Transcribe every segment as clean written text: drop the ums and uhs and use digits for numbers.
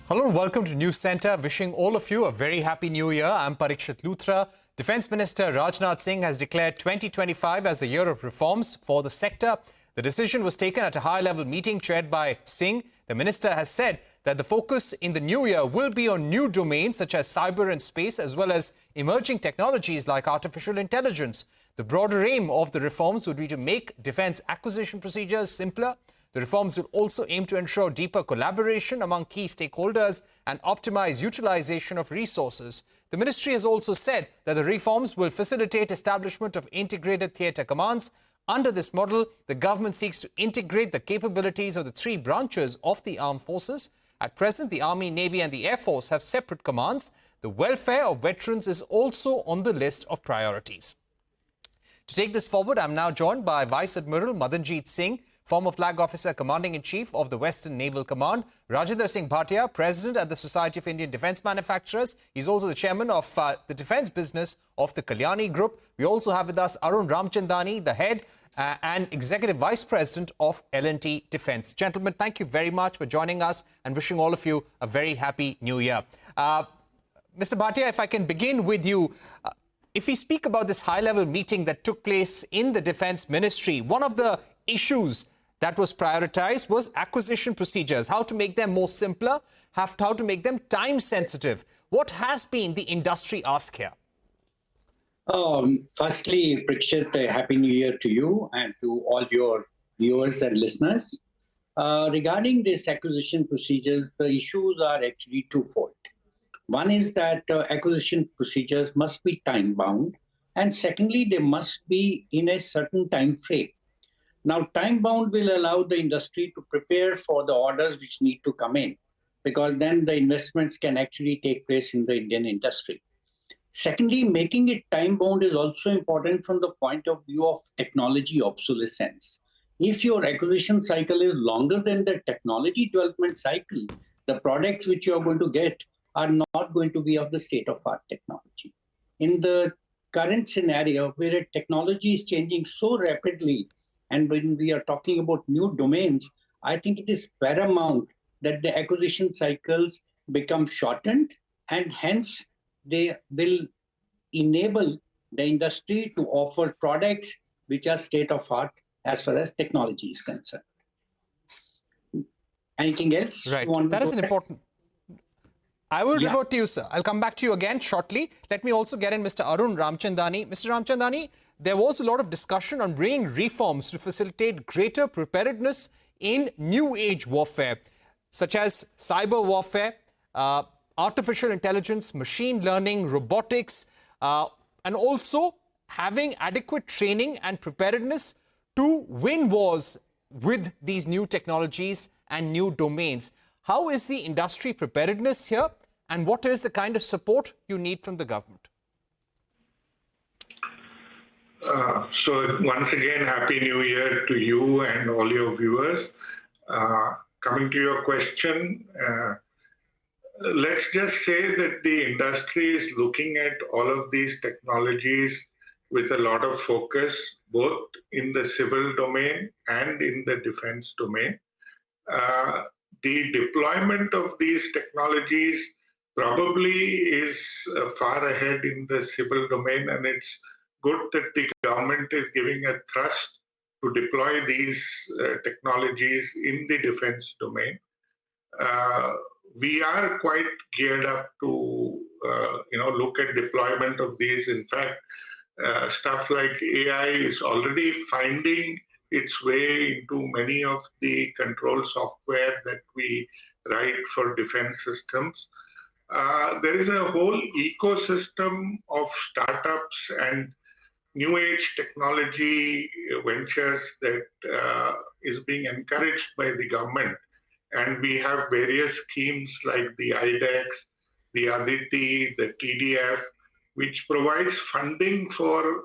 Hello and welcome to Newscentre. Wishing all of you a very happy new year. I'm Parikshit Luthra. Defence Minister Rajnath Singh has declared 2025 as the year of reforms for the sector. The decision was taken at a high-level meeting chaired by Singh. The minister has said that the focus in the new year will be on new domains such as cyber and space, as well as emerging technologies like artificial intelligence. The broader aim of the reforms would be to make defence acquisition procedures simpler. The reforms will also aim to ensure deeper collaboration among key stakeholders and optimize utilization of resources. The ministry has also said that the reforms will facilitate establishment of integrated theatre commands. Under this model, the government seeks to integrate the capabilities of the three branches of the armed forces. At present, the Army, Navy and the Air Force have separate commands. The welfare of veterans is also on the list of priorities. To take this forward, I'm now joined by Vice Admiral Madanjit Singh, former Flag Officer Commanding-in-Chief of the Western Naval Command; Rajinder Singh Bhatia, President at the Society of Indian Defence Manufacturers. He's also the Chairman of the Defence Business of the Kalyani Group. We also have with us Arun, Ramchandani, the Head and Executive Vice President of L&T Defence. Gentlemen, thank you very much for joining us and wishing all of you a very happy new year. Mr. Bhatia, if I can begin with you. If we speak about this high-level meeting that took place in the Defence Ministry, one of the issues that was prioritized was acquisition procedures, how to make them more simpler, how to make them time-sensitive. What has been the industry ask here? Firstly, Parikshit, a Happy New Year to you and to all your viewers and listeners. Regarding these acquisition procedures, the issues are actually twofold. One is that acquisition procedures must be time-bound, and secondly, they must be in a certain time frame. Now, time-bound will allow the industry to prepare for the orders which need to come in, because then the investments can actually take place in the Indian industry. Secondly, making it time-bound is also important from the point of view of technology obsolescence. If your acquisition cycle is longer than the technology development cycle, the products which you are going to get are not going to be of the state-of-art technology. In the current scenario, where technology is changing so rapidly, and when we are talking about new domains, I think it is paramount that the acquisition cycles become shortened, and hence they will enable the industry to offer products which are state-of-art as far as technology is concerned. Anything else? Right. That is an important... I will revert to you, sir. I'll come back to you again shortly. Let me also get in Mr. Arun Ramchandani. Mr. Ramchandani, there was a lot of discussion on bringing reforms to facilitate greater preparedness in new age warfare, such as cyber warfare, artificial intelligence, machine learning, robotics, and also having adequate training and preparedness to win wars with these new technologies and new domains. How is the industry preparedness here, and what is the kind of support you need from the government? So once again, Happy New Year to you and all your viewers. Coming to your question, let's just say that the industry is looking at all of these technologies with a lot of focus, both in the civil domain and in the defense domain. The deployment of these technologies probably is far ahead in the civil domain, and it's good that the government is giving a thrust to deploy these technologies in the defense domain. We are quite geared up to look at deployment of these. In fact, stuff like AI is already finding its way into many of the control software that we write for defense systems. There is a whole ecosystem of startups and new age technology ventures that is being encouraged by the government. And we have various schemes like the IDEX, the Aditi, the TDF, which provides funding for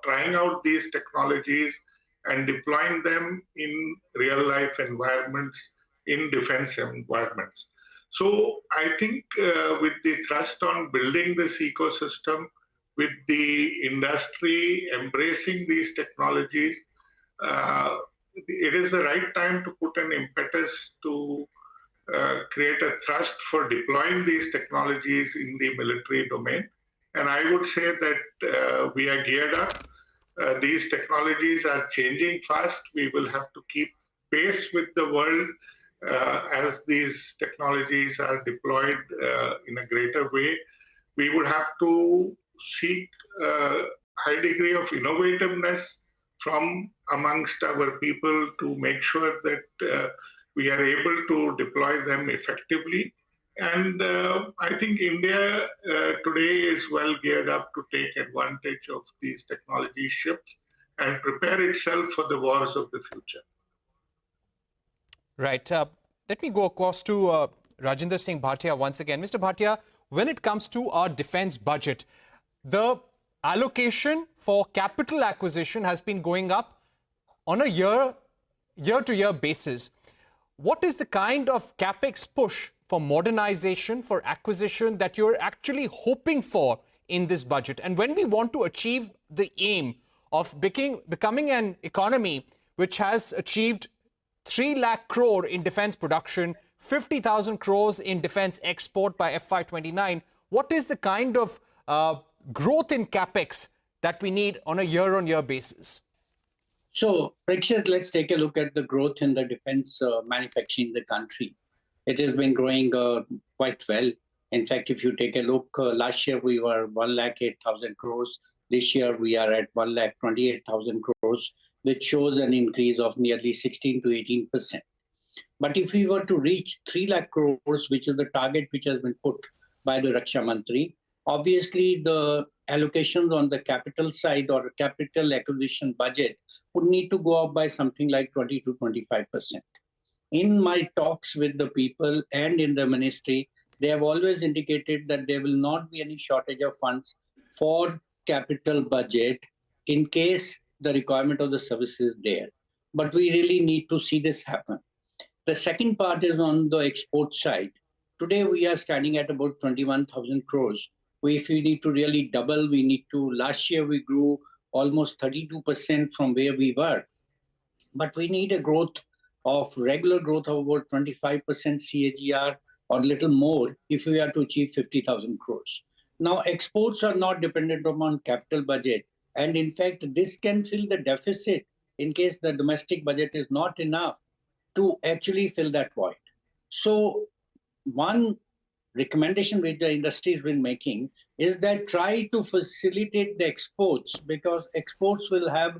trying out these technologies and deploying them in real-life environments, in defense environments. So I think with the thrust on building this ecosystem, with the industry embracing these technologies, it is the right time to put an impetus to create a thrust for deploying these technologies in the military domain. And I would say that we are geared up. These technologies are changing fast. We will have to keep pace with the world as these technologies are deployed in a greater way. We would have to seek a high degree of innovativeness from amongst our people to make sure that we are able to deploy them effectively. And I think India today is well geared up to take advantage of these technology shifts and prepare itself for the wars of the future. Right. Let me go across to Rajinder Singh Bhatia once again. Mr. Bhatia, when it comes to our defense budget, the allocation for capital acquisition has been going up on a year-to-year basis. What is the kind of capex push for modernization, for acquisition that you're actually hoping for in this budget? And when we want to achieve the aim of becoming an economy which has achieved 3 lakh crore in defense production, 50,000 crores in defense export by FY29, what is the kind of growth in capex that we need on a year-on-year basis? So, Parikshit, let's take a look at the growth in the defense manufacturing in the country. It has been growing quite well. In fact, if you take a look, last year we were 1,08,000 crores. This year we are at 1,28,000 crores, which shows an increase of nearly 16 to 18%. But if we were to reach 3 lakh crores, which is the target which has been put by the Raksha Mantri, obviously the allocations on the capital side or capital acquisition budget would need to go up by something like 20 to 25%. In my talks with the people and in the ministry, they have always indicated that there will not be any shortage of funds for capital budget in case the requirement of the service is there. But we really need to see this happen. The second part is on the export side. Today we are standing at about 21,000 crores. If we need to really double, we need to, last year we grew almost 32% from where we were. But we need a growth of regular growth of about 25% CAGR or little more if we are to achieve 50,000 crores. Now, exports are not dependent upon capital budget. And in fact, this can fill the deficit in case the domestic budget is not enough to actually fill that void. So one recommendation which the industry has been making is that try to facilitate the exports, because exports will have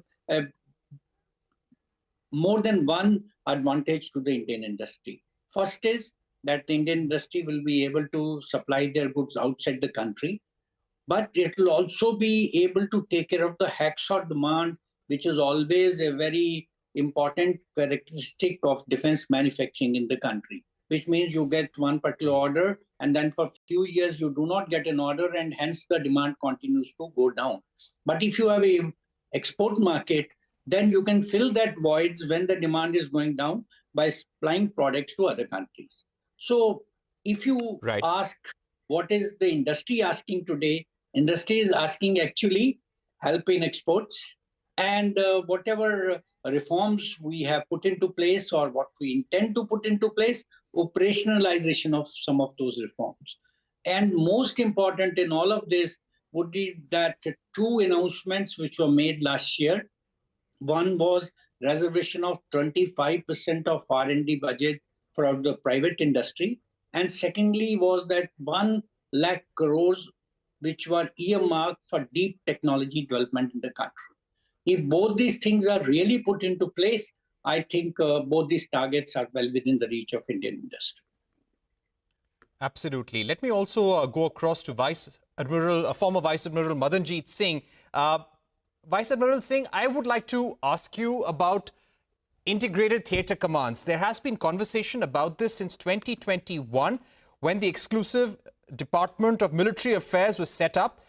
more than one advantage to the Indian industry. First is that the Indian industry will be able to supply their goods outside the country, but it will also be able to take care of the hacksaw demand, which is always a very important characteristic of defense manufacturing in the country, which means you get one particular order and then for a few years you do not get an order and hence the demand continues to go down. But if you have an export market, then you can fill that voids when the demand is going down by supplying products to other countries. So if you ask what is the industry asking today, industry is asking actually help in exports and whatever reforms we have put into place or what we intend to put into place, operationalization of some of those reforms. And most important in all of this would be that two announcements which were made last year. One was reservation of 25% of R&D budget for the private industry. And secondly was that 1 lakh crores which were earmarked for deep technology development in the country. If both these things are really put into place, I think both these targets are well within the reach of Indian industry. Absolutely. Let me also go across to former Vice Admiral Madanjit Singh. Vice Admiral Singh, I would like to ask you about integrated theatre commands. There has been conversation about this since 2021 when the exclusive Department of Military Affairs was set up.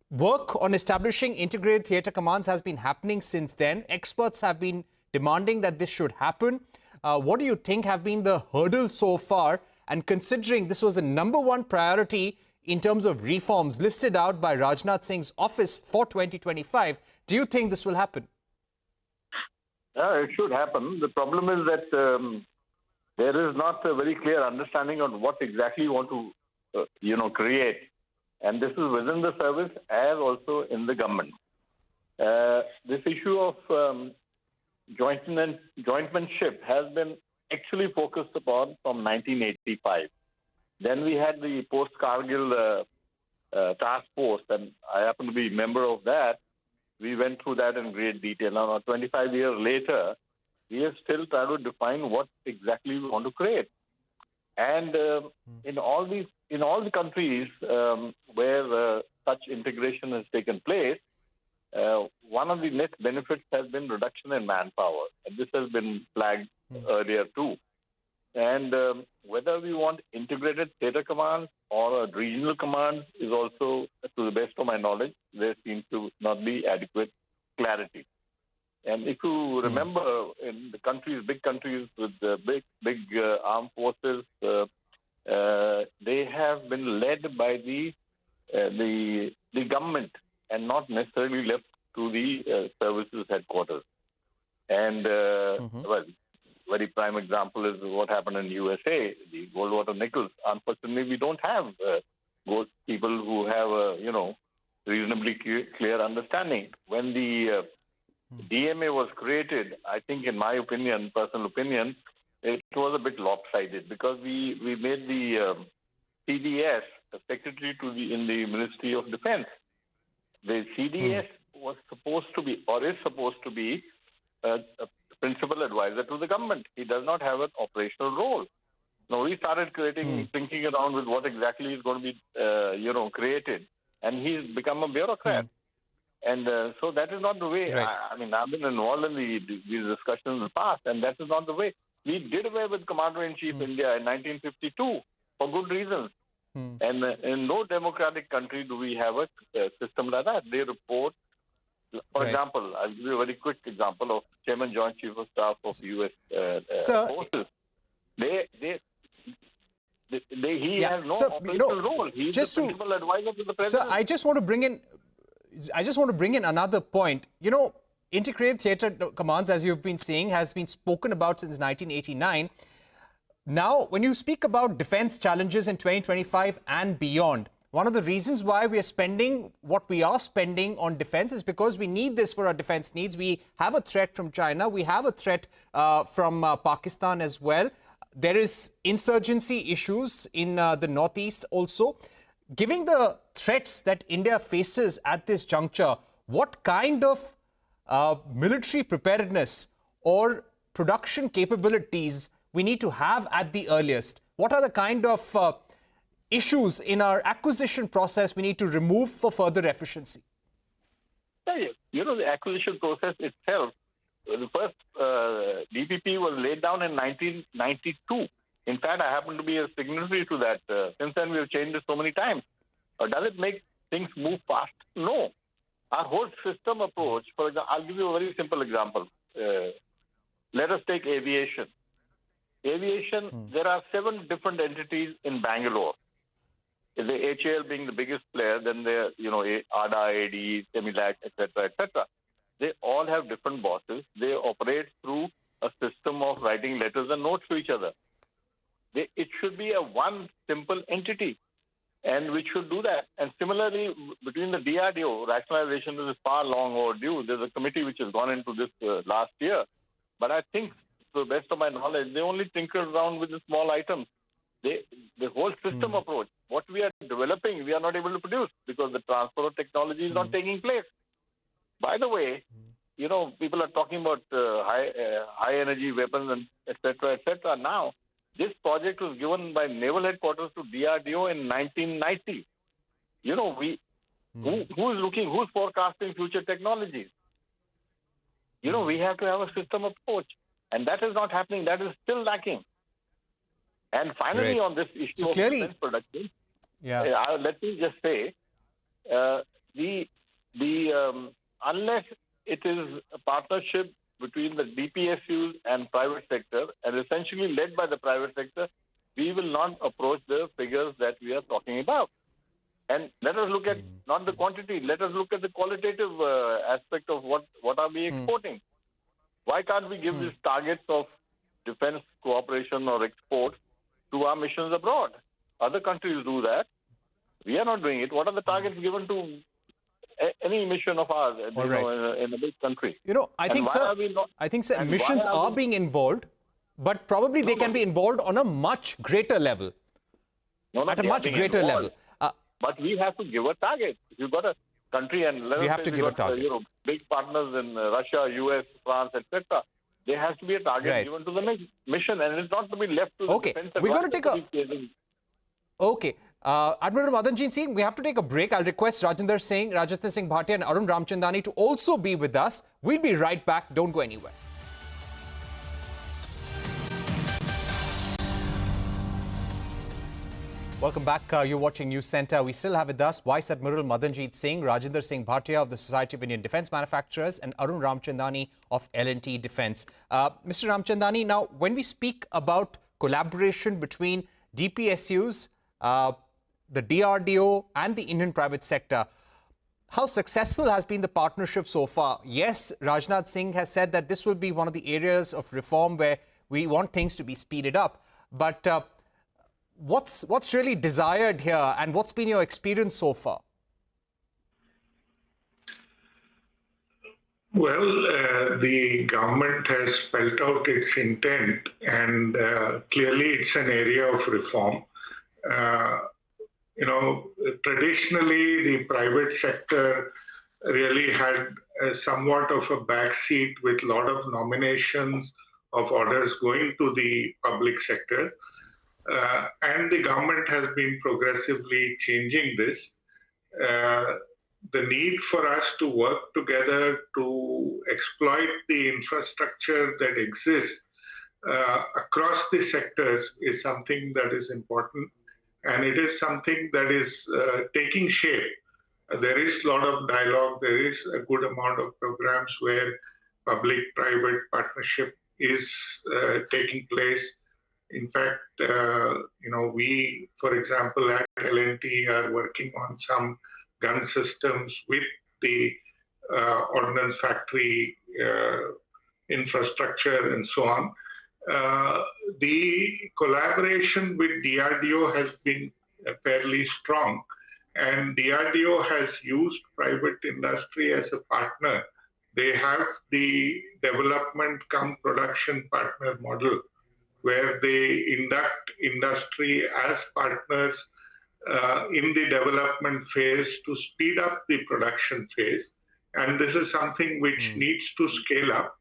Work on establishing integrated theatre commands has been happening since then. Experts have been demanding that this should happen. What do you think have been the hurdles so far? And considering this was the #1 priority in terms of reforms listed out by Rajnath Singh's office for 2025, do you think this will happen? Yeah, it should happen. The problem is that there is not a very clear understanding of what exactly you want to, create. And this is within the service as also in the government. This issue of jointmanship has been actually focused upon from 1985. Then we had the post-Kargil task force, and I happen to be a member of that. We went through that in great detail. Now, 25 years later, we are still trying to define what exactly we want to create. And in all the countries where such integration has taken place, one of the net benefits has been reduction in manpower. And this has been flagged earlier too. And whether we want integrated theatre commands or a regional command is also, to the best of my knowledge, there seems to not be adequate clarity. And if you remember, in the countries, big countries with big armed forces, they have been led by the government and not necessarily left to the services headquarters. And well, very prime example is what happened in USA, the Goldwater Nichols. Unfortunately, we don't have those people who have a reasonably clear understanding. When the DMA was created, I think, in my opinion, personal opinion, it was a bit lopsided because we made the CDS a secretary in the Ministry of Defense. The CDS was supposed to be, or is supposed to be, a principal advisor to the government. He does not have an operational role. Now we started thinking around with what exactly is going to be, created, and he's become a bureaucrat. And so that is not the way. Right. I mean, I've been involved in these discussions in the past, and that is not the way. We did away with Commander-in-Chief India in 1952 for good reasons. And in no democratic country do we have a system like that. They report, for example, I'll give you a very quick example of Chairman Joint Chief of Staff of U.S. forces. He has no operational role. He's the principal advisor to the president. Sir, I just want to bring in another point. Integrated theatre commands, as you've been saying, has been spoken about since 1989. Now, when you speak about defense challenges in 2025 and beyond, one of the reasons why we are spending what we are spending on defense is because we need this for our defense needs. We have a threat from China. We have a threat from Pakistan as well. There is insurgency issues in the northeast also. Given the threats that India faces at this juncture, what kind of military preparedness or production capabilities we need to have at the earliest? What are the kind of issues in our acquisition process we need to remove for further efficiency? The acquisition process itself, the first DPP was laid down in 1992. In fact, I happen to be a signatory to that. Since then, we have changed it so many times. Does it make things move fast? No. Our whole system approach, for example, I'll give you a very simple example. Let us take aviation. There are 7 different entities in Bangalore. The HAL being the biggest player, then there, ADA, AD, Semilac, etc., etc. They all have different bosses. They operate through a system of writing letters and notes to each other. It should be a one simple entity, and we should do that. And similarly, between the DRDO, rationalization is far long overdue. There's a committee which has gone into this last year. But I think, to the best of my knowledge, they only tinker around with the small items. The whole system approach, what we are developing, we are not able to produce because the transfer of technology is not taking place. By the way, people are talking about high energy weapons and etc. etc. Now, this project was given by Naval Headquarters to DRDO in 1990. Who's forecasting future technologies? We have to have a system approach, and that is not happening. That is still lacking. And finally, on this issue of defense production, let me just say, unless it is a partnership between the DPSUs and private sector, and essentially led by the private sector, we will not approach the figures that we are talking about. And let us look at not the quantity, let us look at the qualitative aspect of what are we exporting. Why can't we give these targets of defense cooperation or exports to our missions abroad. Other countries do that. We are not doing it. What are the targets given to any mission of ours in a big country? I think, sir, missions are being involved, but probably they can be involved on a much greater level. At a much greater level. But we have to give a target. If you've got a country and we have to give a target. Big partners in Russia, US, France, etc. There has to be a target given to the mission, and it's not to be left to the defense. We're going to take Admiral Madanjit Singh, we have to take a break. I'll request Rajendra Singh, Rajnath Singh Bhatia and Arun Ramchandani to also be with us. We'll be right back. Don't go anywhere. Welcome back. You're watching Newscentre. We still have with us Vice Admiral Madanjit Singh, Rajinder Singh Bhatia of the Society of Indian Defence Manufacturers and Arun Ramchandani of L&T Defence. Mr. Ramchandani, now when we speak about collaboration between DPSUs, the DRDO and the Indian private sector, how successful has been the partnership so far? Yes, Rajnath Singh has said that this will be one of the areas of reform where we want things to be speeded up. But what's really desired here, and what's been your experience so far? Well, the government has spelled out its intent, and clearly it's an area of reform. Traditionally, the private sector really had somewhat of a backseat with a lot of nominations of orders going to the public sector. And the government has been progressively changing this. The need for us to work together to exploit the infrastructure that exists across the sectors is something that is important. And it is something that is taking shape. There is a lot of dialogue. There is a good amount of programs where public-private partnership is taking place. In fact, we, for example, at L&T are working on some gun systems with the ordnance factory infrastructure and so on. The collaboration with DRDO has been fairly strong, and DRDO has used private industry as a partner. They have the development cum production partner model, where they induct industry as partners in the development phase to speed up the production phase. And this is something which needs to scale up.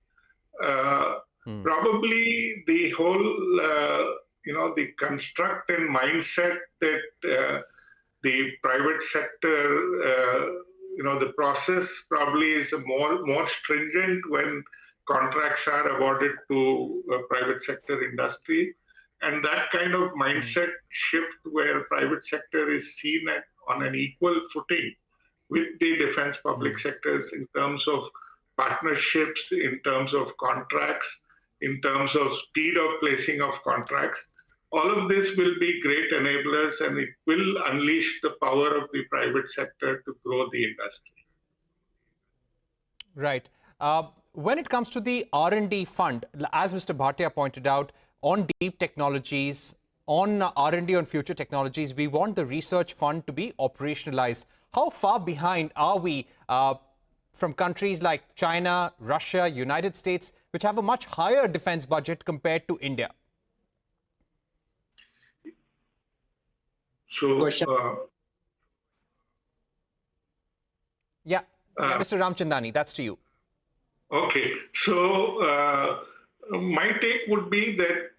Probably the whole, the construct and mindset that the private sector, the process probably is more stringent when contracts are awarded to private sector industry. And that kind of mindset shift where private sector is seen on an equal footing with the defense public sectors in terms of partnerships, in terms of contracts, in terms of speed of placing of contracts. All of this will be great enablers, and it will unleash the power of the private sector to grow the industry. Right. When it comes to the R&D fund, as Mr. Bhatia pointed out, on deep technologies, on R&D on future technologies, we want the research fund to be operationalized. How far behind are we from countries like China, Russia, United States, which have a much higher defense budget compared to India? So, Mr. Ramchandani, that's to you. Okay, so my take would be that,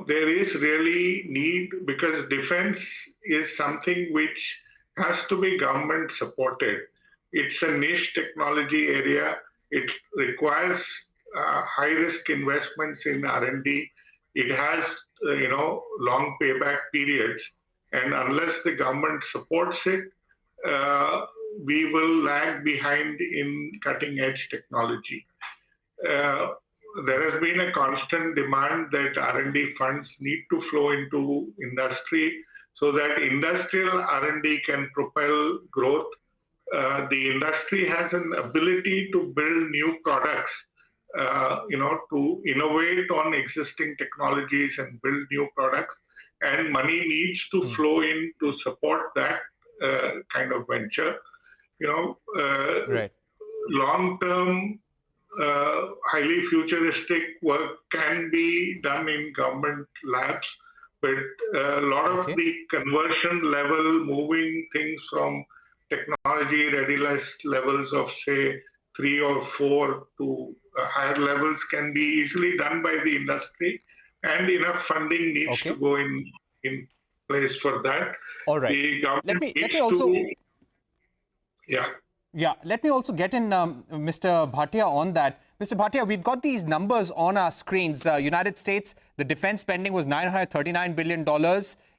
there is really need, because defense is something which has to be government supported. It's a niche technology area. It requires high-risk investments in R&D. It has, long payback periods. And unless the government supports it, we will lag behind in cutting-edge technology. There has been a constant demand that R&D funds need to flow into industry so that industrial R&D can propel growth. The industry has an ability to build new products to innovate on existing technologies and build new products, and money needs to flow in to support that kind of venture. Right. Long-term, highly futuristic work can be done in government labs, but a lot of the conversion level, moving things from technology readiness levels of, say, 3 or 4 to higher levels can be easily done by the industry, and enough funding needs to go in place for that. All right. The government let me also... Yeah, let me also get in Mr. Bhatia on that. Mr. Bhatia, we've got these numbers on our screens. United States, the defense spending was $939 billion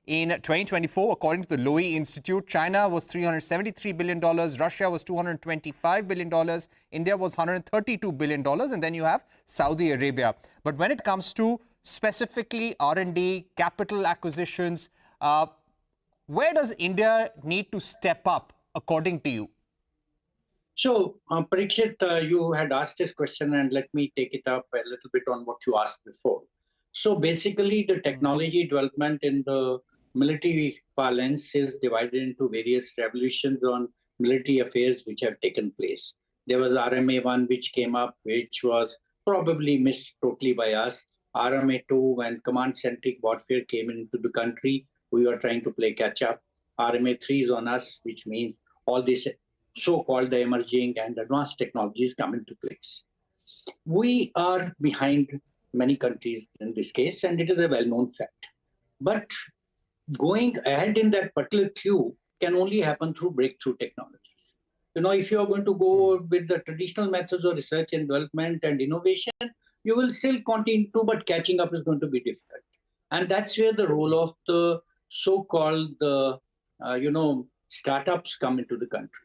in 2024, according to the Lowy Institute. China was $373 billion. Russia was $225 billion. India was $132 billion. And then you have Saudi Arabia. But when it comes to specifically R&D, capital acquisitions, where does India need to step up, according to you? So, Parikshit, you had asked this question, and let me take it up a little bit on what you asked before. So basically, the technology development in the military parlance is divided into various revolutions on military affairs which have taken place. There was RMA-1 which came up, which was probably missed totally by us. RMA-2, when command-centric warfare came into the country, we were trying to play catch-up. RMA-3 is on us, which means all these so-called the emerging and advanced technologies come into place. We are behind many countries in this case, and it is a well-known fact. But going ahead in that particular queue can only happen through breakthrough technologies. If you are going to go with the traditional methods of research and development and innovation, you will still continue to, but catching up is going to be difficult. And that's where the role of the so-called, startups come into the country.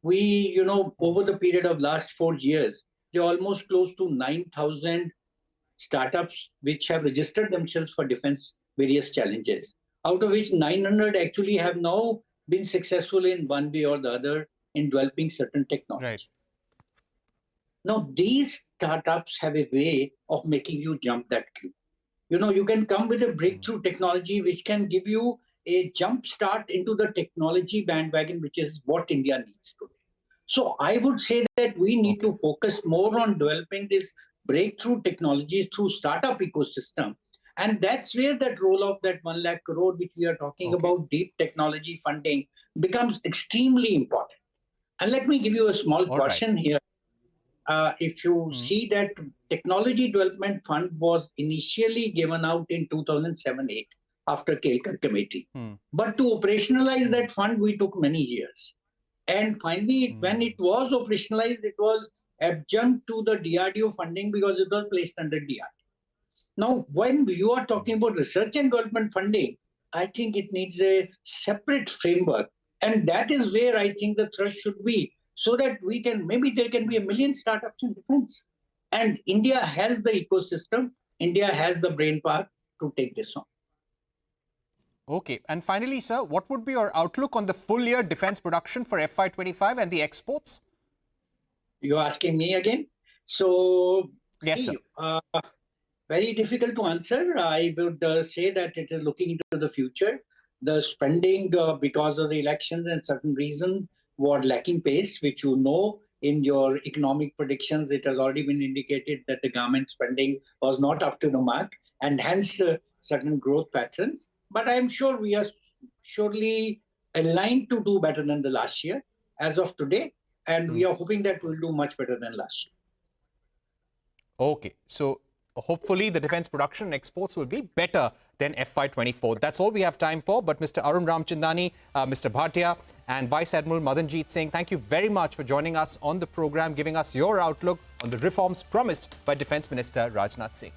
We, over the period of last 4 years, there are almost close to 9,000 startups which have registered themselves for defense various challenges, out of which 900 actually have now been successful in one way or the other in developing certain technology. Right. Now, these startups have a way of making you jump that queue. You can come with a breakthrough technology which can give you a jump start into the technology bandwagon, which is what India needs today. So I would say that we need to focus more on developing these breakthrough technologies through startup ecosystem. And that's where that role of that 1 lakh crore, which we are talking about, deep technology funding, becomes extremely important. And let me give you a small caution here. If you see that Technology Development Fund was initially given out in 2007-8 after Kelkar Committee. But to operationalize that fund, we took many years. And finally, when it was operationalized, it was adjunct to the DRDO funding because it was placed under DRDO. Now, when you are talking about research and development funding, I think it needs a separate framework. And that is where I think the thrust should be, so that maybe there can be 1 million startups in defense. And India has the ecosystem, India has the brainpower to take this on. Okay. And finally, sir, what would be your outlook on the full year defense production for FY25 and the exports? You're asking me again? So, yes, sir. Very difficult to answer. I would say that it is looking into the future. The spending, because of the elections and certain reasons, was lacking pace, which in your economic predictions, it has already been indicated that the government spending was not up to the mark, and hence certain growth patterns. But I'm sure we are surely aligned to do better than the last year as of today. And we are hoping that we'll do much better than last year. Okay. So hopefully the defense production and exports will be better than FY24. That's all we have time for. But Mr. Arun Ramchandani, Mr. Bhatia and Vice Admiral Madanjit Singh, thank you very much for joining us on the program, giving us your outlook on the reforms promised by Defense Minister Rajnath Singh.